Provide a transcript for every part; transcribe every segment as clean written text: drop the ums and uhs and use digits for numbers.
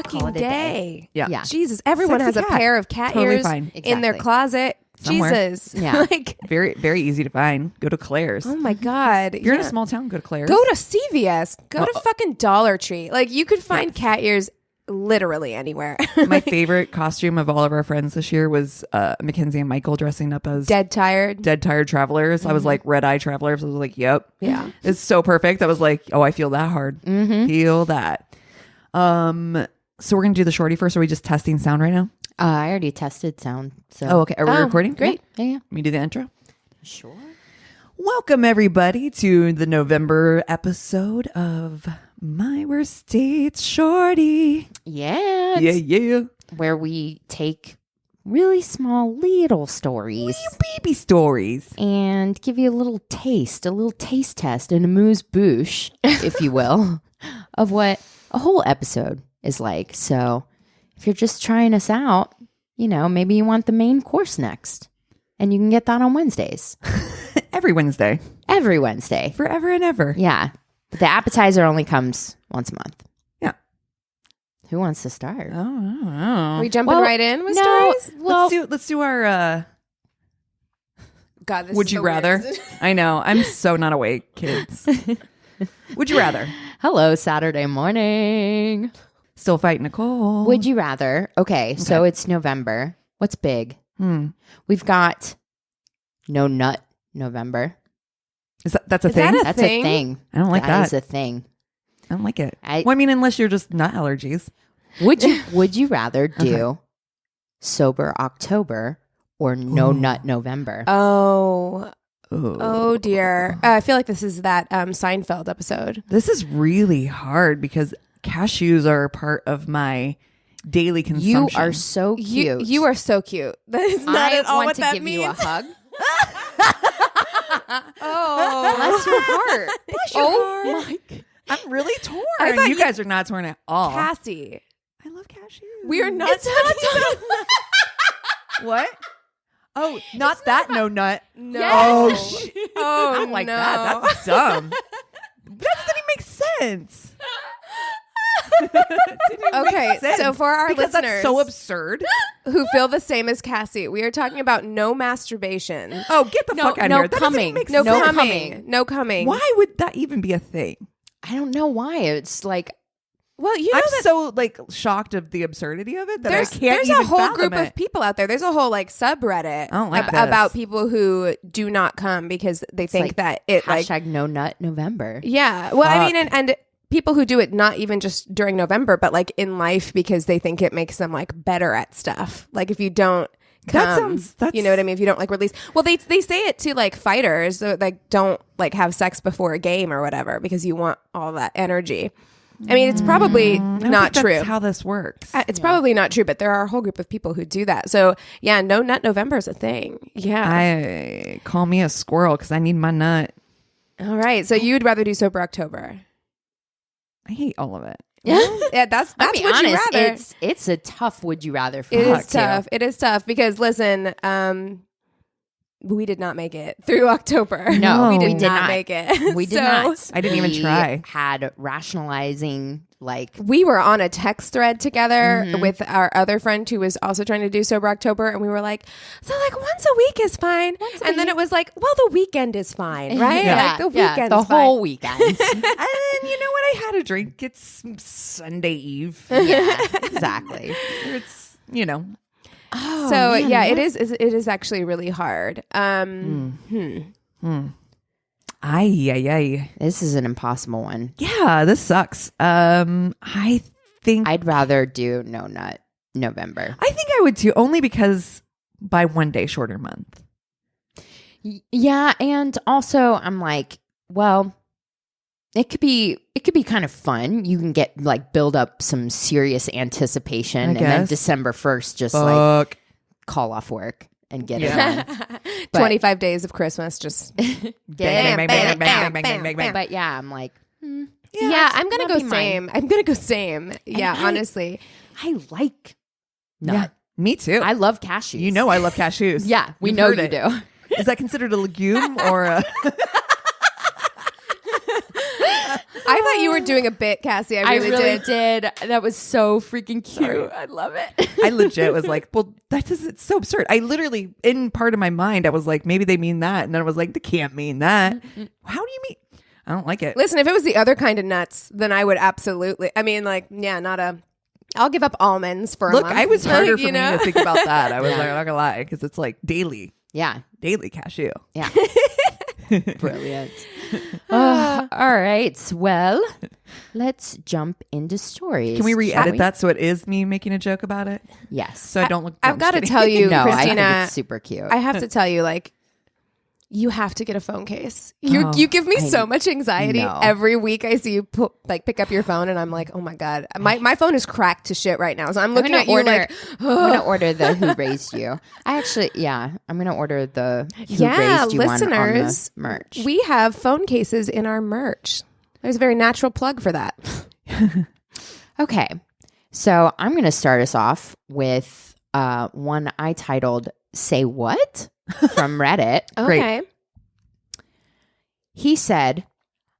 fucking Call it a day. Yeah. Jesus, everyone Sexy has a cat. pair of cat Totally ears fine. in their Exactly. closet. Somewhere. Jesus. Yeah. Like, Very, very easy to find. Go to Claire's. oh my God. If you're in a small town, go to Claire's. Go to CVS. Go to fucking Dollar Tree. Like, you could find cat ears literally anywhere. My favorite costume of all of our friends this year was Mackenzie and Michael dressing up as Dead tired. tired travelers. I was like red-eye travelers. I was like, yep. Yeah. It's so perfect. I was like, oh, I feel that hard. Feel that. So we're going to do the shorty first. Are we just testing sound right now? I already tested sound. So. Oh, okay. Are we recording? Great. Yeah. Let me do the intro. Sure. Welcome, everybody, to the November episode of My Worst Dates Shorty. Yeah. Yeah. Where we take really small little stories Baby stories. and give you a little taste test, an amuse-bouche, if you will, of what a whole episode is like. So if you're just trying us out, maybe you want the main course next. And you can get that on Wednesdays. Every Wednesday. Every Wednesday. Forever and ever. Yeah. But the appetizer only comes once a month. Yeah. Who wants to start? Oh. Are we jumping right in with stories? Well, Let's do our God, this would is you so rather? weird. I know. I'm so not awake, kids. Would you rather? hello, Saturday morning. Still fighting a cold. Would you rather? Okay, so it's November. What's big? We've got No Nut November. That's a Is thing? that That's thing? a thing. I don't like That that. is a thing. I don't like it. I- Well, I mean, unless you're just nut allergies. Would you rather do Sober October or No Nut November? Oh dear. I feel like this is that Seinfeld episode. This is really hard because cashews are a part of my daily consumption. You are so cute. You are so cute. That is not I at all want what to that give means. you a hug. Oh, Bless your heart. Bless your heart. I'm really torn. I thought You guys are not torn at all. Cassie. I love cashews. We are not talking What? Oh, not that no nut. No. Oh, Oh, I don't like no. that. That's dumb. That doesn't even make sense. Okay, so for our because listeners that's so absurd. who feel the same as Cassie, we are talking about no masturbation. Oh, get the fuck out of no here. That doesn't coming. even make No, sense. coming. No coming. Why would that even be a thing? I don't know why. It's like, Well, you know I'm that so shocked of the absurdity of it that I can't there's even a whole fathom group it. of people out there. There's a whole subreddit I don't like this. about people who do not come because they think like that it hashtag No Nut November. yeah. Well, I Fuck. mean, and people who do it not even just during November, but in life because they think it makes them better at stuff. Like if you don't come, you know what I mean? If you don't release, well, they say it to fighters, so, don't have sex before a game or whatever because you want all that energy. I mean, it's probably I don't not think true. That's how this works. It's probably not true, but there are a whole group of people who do that. So yeah, No Nut November is a thing. Yeah. I call me a squirrel because I need my nut. All right. So you'd rather do Sober October? I hate all of it. Yeah, that's I'll be would you honest, rather. it's a tough would you rather for It me is too. tough. It is tough because listen, we did not make it through October. No, we we did did not not. make it. We did So not. I didn't even We try. Had rationalizing we were on a text thread together Mm-hmm. with our other friend who was also trying to do Sober October, and we were like, so once a week is fine. And then it was well, the weekend is fine, right? Yeah, The weekend's the fine. whole weekend. And you know what? I had a drink. It's Sunday Eve. Yeah, exactly. It's Oh, So man, yeah, what- it is actually really hard. Ay. This is an impossible one. Yeah, this sucks. I think I'd rather do No Nut November. I think I would too, only because by 1 day shorter month. Yeah, and also I'm well, it could be kind of fun. You can get build up some serious anticipation, and then guess. December 1st just Fuck. call off work and get Yeah. it done. 25 days of Christmas, just Bang, bang, bang, bang, bang, bang, bang, bang. But yeah, I'm yeah. I'm gonna that'd go be mine. same. I'm gonna go same. Yeah, I- honestly. I like nut. Yeah, me too. I love cashews. You know I love cashews. Yeah, we You've know heard you it. do. Is that considered a legume or a... I thought you were doing a bit, Cassie. I really did. That was so freaking cute. Sorry. I love it. I legit was like, well, it's so absurd. I literally, in part of my mind, I was like, maybe they mean that. And then I was like, they can't mean that. How do you mean? I don't like it. Listen, if it was the other kind of nuts, then I would absolutely. I mean, like, yeah, not a. I'll give up almonds for a month. I was harder for me to think about that. I was like, I'm not gonna lie, because it's like daily. Yeah. Daily cashew. Yeah. Brilliant. All right. Well, let's jump into stories. Can we re-edit that so it is me making a joke about it? Yes. So I don't look. I've got to tell you, no, Christina, I think it's super cute. I have to tell you, like, you have to get a phone case. You give me so much anxiety every week. I see you pick up your phone, and I'm like, oh my god, my phone is cracked to shit right now. So I'm looking at you like, I'm gonna order the Who Raised You. I'm gonna order the Who Raised You listeners, one on the merch. We have phone cases in our merch. There's a very natural plug for that. Okay, so I'm gonna start us off with one I titled "Say What." From Reddit. Okay. He said,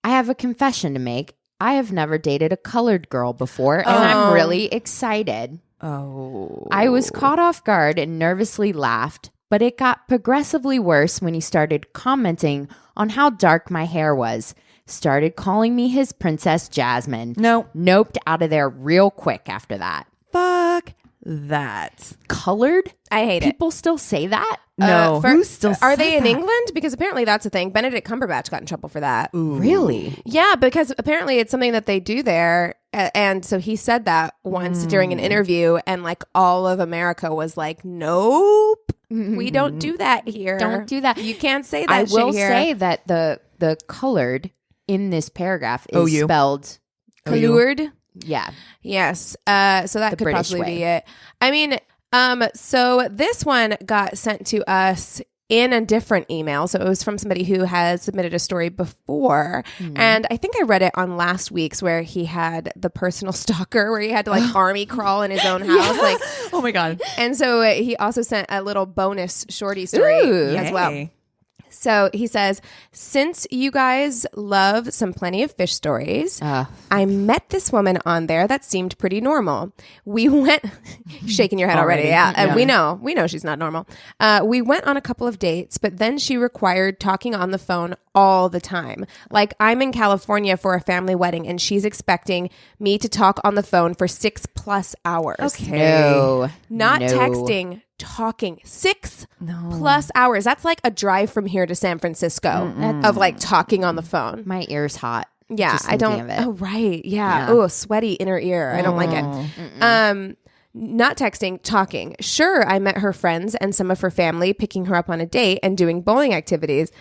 I have a confession to make. I have never dated a colored girl before, and I'm really excited. Oh. I was caught off guard and nervously laughed, but it got progressively worse when he started commenting on how dark my hair was. Started calling me his Princess Jasmine. Noped out of there real quick after that. Fuck that. Colored? I hate People still say that? No. Who still are they in that? England? Because apparently that's a thing. Benedict Cumberbatch got in trouble for that. Ooh. Really? Yeah, because apparently it's something that they do there. And so he said that once during an interview, and like all of America was like, nope, we don't do that here. Don't do that. You can't say that. I will here. say that the colored in this paragraph is spelled colored. Yeah. Yes. So that could British possibly way. be it. I mean, so this one got sent to us in a different email. So it was from somebody who has submitted a story before. And I think I read it on last week's, where he had the personal stalker, where he had to like army crawl in his own house. Like, oh my God. And so he also sent a little bonus Shorty story as well. So he says, since you guys love some Plenty of Fish stories, I met this woman on there that seemed pretty normal. We went, shaking your head already. Yeah. And we know she's not normal. We went on a couple of dates, but then she required talking on the phone all the time. Like, I'm in California for a family wedding, and she's expecting me to talk on the phone for 6+ hours. Okay. No. Not texting, talking 6+ hours. That's like a drive from here to San Francisco of like talking on the phone. My ear's hot. Yeah, just I don't. thinking of it. Oh, right. Yeah. Oh, sweaty inner ear. I don't like it. Not texting, talking. Sure, I met her friends and some of her family, picking her up on a date and doing bowling activities.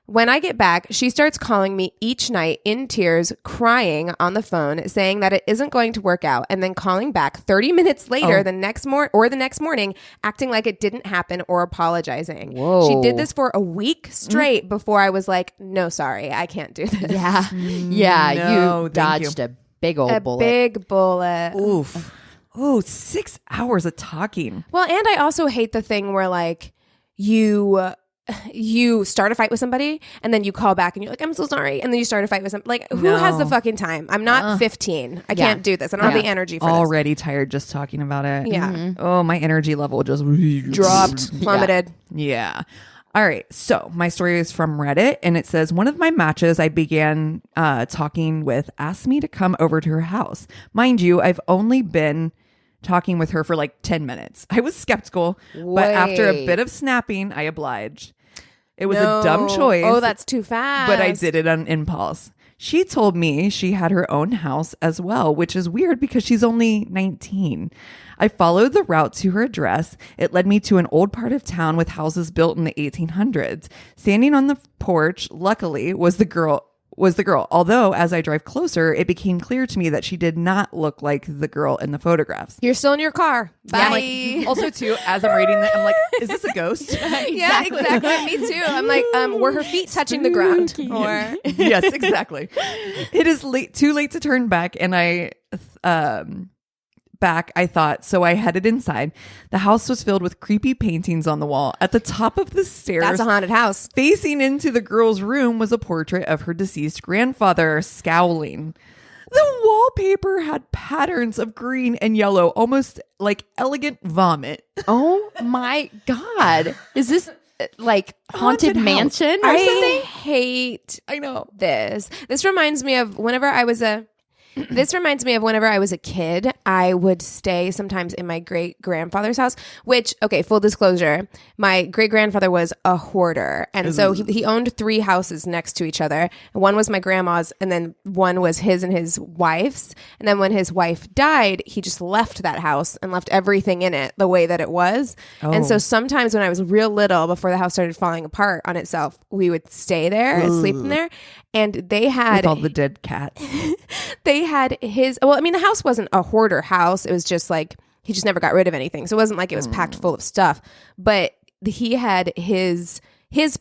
When I get back, she starts calling me each night in tears, crying on the phone, saying that it isn't going to work out, and then calling back 30 minutes later the next morning, acting like it didn't happen or apologizing. Whoa. She did this for a week straight before I was like, no, sorry, I can't do this. Yeah. Yeah. No, you dodged a big old bullet. Big bullet. Oof. Oh, 6 hours of talking. Well, and I also hate the thing where like you start a fight with somebody and then you call back and you're like, I'm so sorry. And then you start a fight with somebody. Like, who has the fucking time? I'm not 15. I can't do this. I don't have the energy for this. Already tired just talking about it. Yeah. Oh, my energy level just Dropped, plummeted. Yeah. All right. So my story is from Reddit, and it says, one of my matches I began talking with asked me to come over to her house. Mind you, I've only been talking with her for like 10 minutes. I was skeptical, but after a bit of snapping, I obliged. It was a dumb choice. Oh, that's too fast. But I did it on impulse. She told me she had her own house as well, which is weird because she's only 19. I followed the route to her address. It led me to an old part of town with houses built in the 1800s. Standing on the porch, luckily, was the girl. Although, as I drive closer, it became clear to me that she did not look like the girl in the photographs. You're still in your car. Bye. Yeah, also, too, as I'm reading that, I'm like, is this a ghost? Yeah, exactly. Me too. I'm like, were her feet touching the ground? Or yes, exactly. It is too late to turn back, and I back, I thought, so I headed inside. The house was filled with creepy paintings on the wall. At the top of the stairs, That's a haunted house. facing into the girl's room, was a portrait of her deceased grandfather, scowling. The wallpaper had patterns of green and yellow, almost like elegant vomit. Oh my God. Is this like haunted mansion or I something? hate I know. this. This reminds me of whenever I was a kid, I would stay sometimes in my great grandfather's house, which, okay, full disclosure, my great grandfather was a hoarder. And so he owned 3 houses next to each other. One was my grandma's, and then one was his and his wife's. And then when his wife died, he just left that house and left everything in it the way that it was. And so sometimes when I was real little, before the house started falling apart on itself, we would stay there and sleep in there. And they had With all the dead cats. they had the house wasn't a hoarder house. It was just like he just never got rid of anything. So it wasn't like it was packed full of stuff. But he had his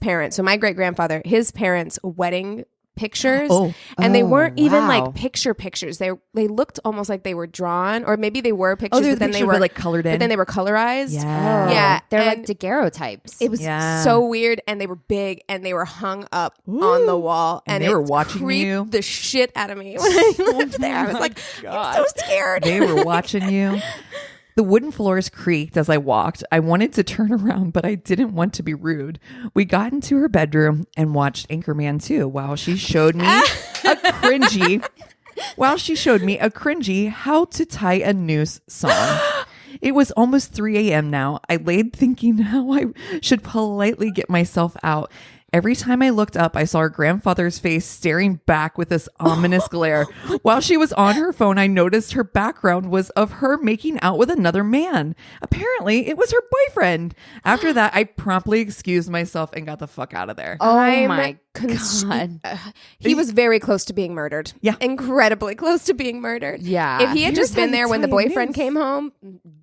parents, so my great grandfather, his parents' wedding pictures, and they weren't even like pictures. They looked almost like they were drawn, or maybe they were pictures, but then they were like colored in. But then they were colorized. Yeah. They're and like daguerreotypes. it was so weird, and they were big, and they were hung up on the wall, and they were it watching creeped you? the shit out of me when I lived there. I was like, I'm so scared. They were watching you. The wooden floors creaked as I walked. I wanted to turn around, but I didn't want to be rude. We got into her bedroom and watched Anchorman 2 while she showed me a cringy how to tie a noose song. It was almost 3 a.m. now. I laid thinking how I should politely get myself out. Every time I looked up, I saw her grandfather's face staring back with this ominous glare. While she was on her phone, I noticed her background was of her making out with another man. Apparently, it was her boyfriend. After that, I promptly excused myself and got the fuck out of there. Oh my God. He was very close to being murdered. Yeah. Incredibly close to being murdered. Yeah. If he had Here's just been how you there when the tie a boyfriend noose. came home,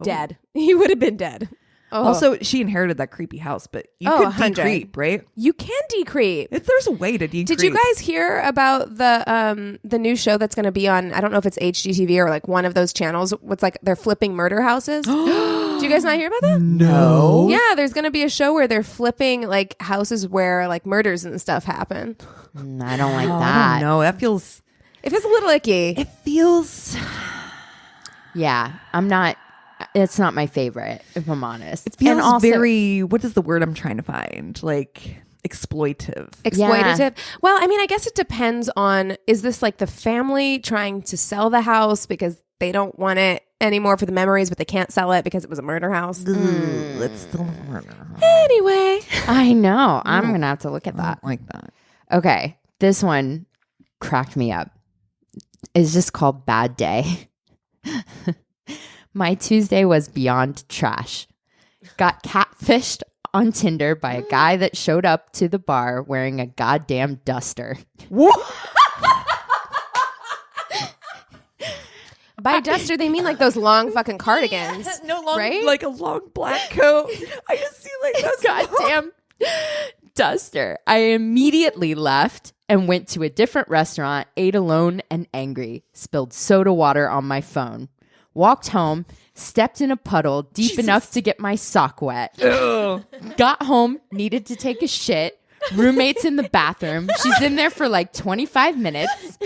dead. He would have been dead. Also, she inherited that creepy house, but you could 100. decreep, right? You can decreep. There's a way to decreep. Did you guys hear about the new show that's going to be on? I don't know if it's HGTV or like one of those channels. What's like they're flipping murder houses. Did you guys not hear about that? No. Yeah, there's going to be a show where they're flipping like houses where like murders and stuff happen. I don't like I that. don't know. That feels. It feels a little icky. It feels. Yeah, I'm not. It's not my favorite, if I'm honest. It feels And also, very. What is the word I'm trying to find? Like exploitive. Exploitative. Well, I mean, I guess it depends on, is this like the family trying to sell the house because they don't want it anymore for the memories, but they can't sell it because it was a murder house? It's still murder. Anyway. I know. I'm going to have to look at that. Like that. Okay. This one cracked me up. It's just called Bad Day. My Tuesday was beyond trash. Got catfished on Tinder by a guy that showed up to the bar wearing a goddamn duster. By duster, they mean like those long fucking cardigans. No long, right? like a long black coat. I just see like those Goddamn duster. I immediately left and went to a different restaurant, ate alone and angry, spilled soda water on my phone, walked home, stepped in a puddle deep enough to get my sock wet, got home, needed to take a shit, roommate's in the bathroom. She's in there for like 25 minutes.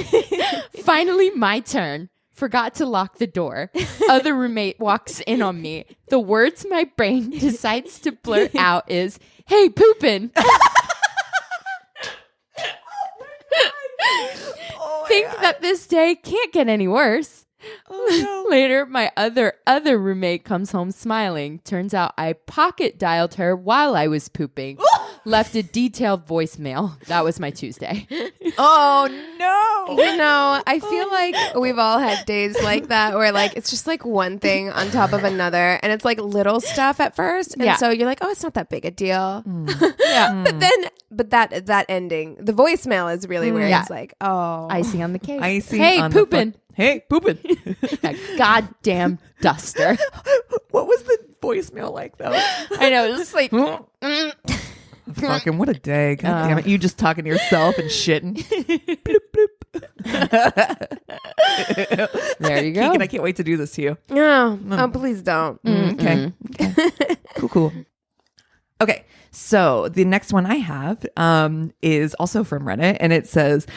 Finally, my turn. Forgot to lock the door. Other roommate walks in on me. The words my brain decides to blurt out is, "Hey, poopin'." Think that this day can't get any worse. Later, my other roommate comes home smiling. Turns out I pocket dialed her while I was pooping. Left a detailed voicemail. That was my Tuesday. Oh no. You know, I feel like we've all had days like that where like it's just like one thing on top of another, and it's like little stuff at first, and so you're like, oh, it's not that big a deal. But that ending, the voicemail is really where it's like, oh, Icing on the cake. Hey, poopin'. Hey, poopin'. A goddamn duster. What was the voicemail like though? I know. It was like, Fucking what a day. God damn it. You just talking to yourself and shitting. Bloop, bloop. There you go. Keegan, I can't wait to do this to you. No. Oh, please don't. Okay. Cool. Okay. So the next one I have is also from Reddit, and it says,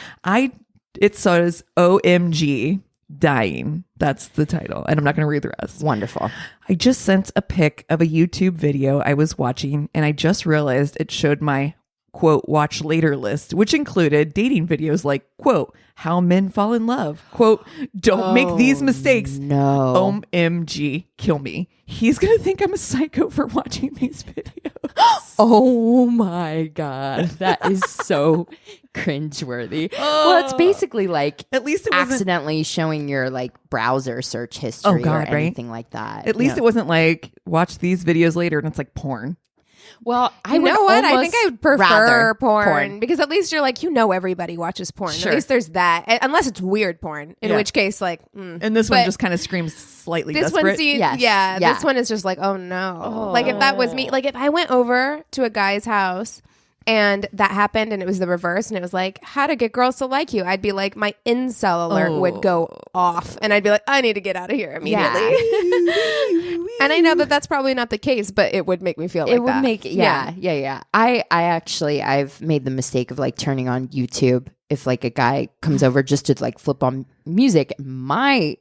OMG dying. That's the title. And I'm not going to read the rest. Wonderful. I just sent a pic of a YouTube video I was watching, and I just realized it showed my quote watch later list, which included dating videos like quote how men fall in love, quote don't make these mistakes, No. OMG kill me. He's gonna think I'm a psycho for watching these videos. Oh my God. That is so cringeworthy. Well, it's basically like At least it wasn't. accidentally showing your like browser search history God, or right? anything like that. At least it wasn't like watch these videos later and it's like porn. Well, I You would know what? I almost think I would prefer rather porn because at least you're like, everybody watches porn. Sure. At least there's that. Unless it's weird porn, in Yeah. which case, like, And this one But just kind of screams slightly this desperate. one seems, Yes. yeah, Yeah. this one is just like, oh no. Like if that was me, like if I went over to a guy's house and that happened and it was the reverse and it was like, how to get girls to like you, I'd be like, my incel alert would go off and I'd be like, I need to get out of here immediately. And I know that that's probably not the case, but it would make me feel like it would that. make yeah. I've made the mistake of like turning on YouTube if like a guy comes over just to like flip on music. My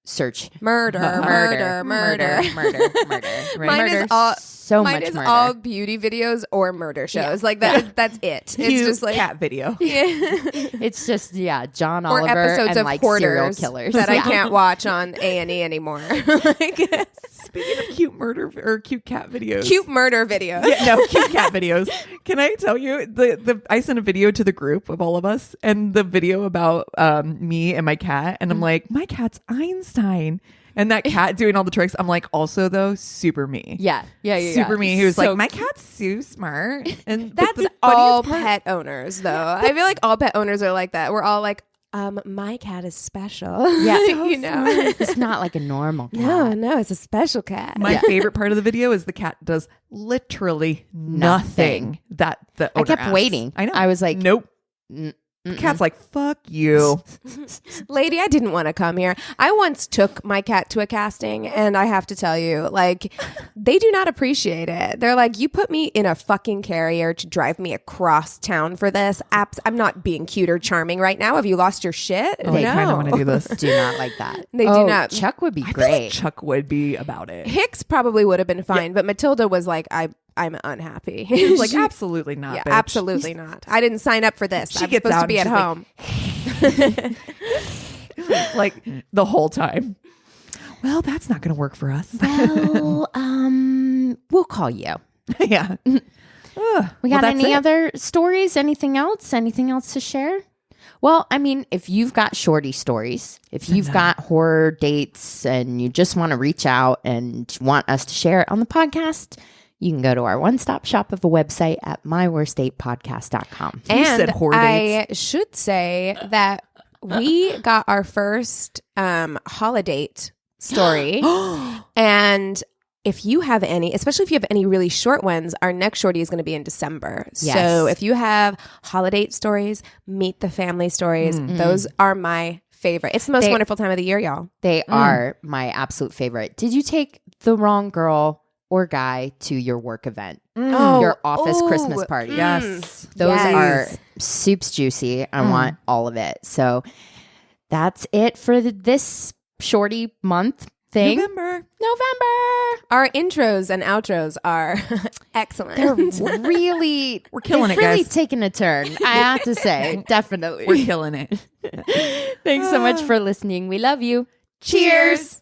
search Murder. Right? Mine is Murder all so mine much is murder. all beauty videos or murder shows. Like that. That's it. Cute It's just like cat video. It's just John or Oliver episodes and of like serial Hoarders killers that I Yeah. can't watch on A&E anymore. Like, Speaking of cute murder or cute cat videos. cute murder videos. Yeah, no, cute cat videos. Can I tell you the I sent a video to the group of all of us and the video about me and my cat and I'm like, my cat's Einstein. And that cat doing all the tricks. I'm like, also though, super me. Yeah. Super me. He was So like, my cat's so smart. And That's the all funniest part- pet owners, though. I feel like all pet owners are like that. We're all like, my cat is special. Yeah. you know. It's not like a normal cat. No, it's a special cat. My favorite part of the video is the cat does literally nothing that the I owner kept asks. waiting. I know. I was like, nope. The cat's like, fuck you. Lady, I didn't want to come here. I once took my cat to a casting, and I have to tell you, like, they do not appreciate it. They're like, you put me in a fucking carrier to drive me across town for this. I'm not being cute or charming right now. Have you lost your shit? Oh, I kind of want to do this. do not like that. They do not. Chuck would be I feel great. like Chuck would be about it. Hicks probably would have been fine, but Matilda was like, I'm unhappy. He was like, absolutely not, Yeah, bitch. absolutely not. I didn't sign up for this. She I'm gets supposed out to be at and home. Like the whole time. Well, that's not going to work for us. Well, we'll call you. Yeah. We got any other stories? Anything else? Anything else to share? Well, I mean, if you've got Shorty stories, if you've got horror dates and you just want to reach out and want us to share it on the podcast, you can go to our one-stop shop of a website at myworstdatepodcast.com. You said And horror I should say that we got our first holiday story. And if you have any, especially if you have any really short ones, our next Shorty is going to be in December. Yes. So if you have holiday stories, meet the family stories, those are my favorite. It's the most wonderful time of the year, y'all. They are my absolute favorite. Did you take the wrong girl or guy to your work event? Your office Christmas party? Yes. Those Yes. are soup's juicy. I want all of it. So that's it for this Shorty month thing. November. Our intros and outros are excellent. They're really, We're killing they've it, really guys. taken a turn. I have to say, definitely. We're killing it. Thanks so much for listening. We love you. Cheers.